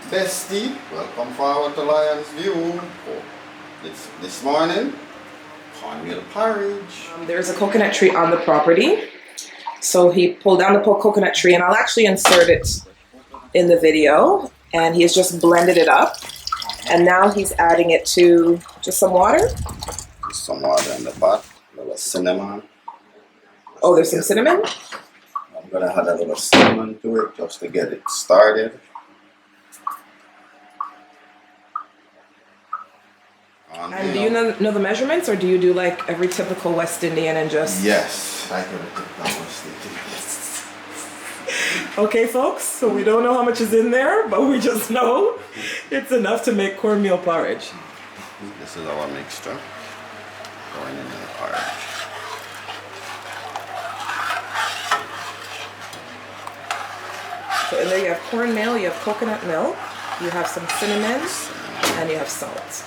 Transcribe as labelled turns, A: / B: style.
A: Bestie, welcome forward to Lion's View. Oh, this morning, cornmeal porridge.
B: There's a coconut tree on the property. So he pulled down the coconut tree, and I'll actually insert it in the video. And he's just blended it up. And now he's adding it to just some water.
A: Some water in the pot, a little cinnamon.
B: Oh, there's some cinnamon?
A: I'm gonna add a little cinnamon to it just to get it started.
B: And do you know the measurements, or do you do like every typical West Indian and just...
A: Yes, I can take that West Indian.
B: Okay, folks, so we don't know how much is in there, but we just know it's enough to make cornmeal porridge.
A: This is our mixture going into the porridge.
B: So in there you have cornmeal, you have coconut milk, you have some cinnamon, and you have salt.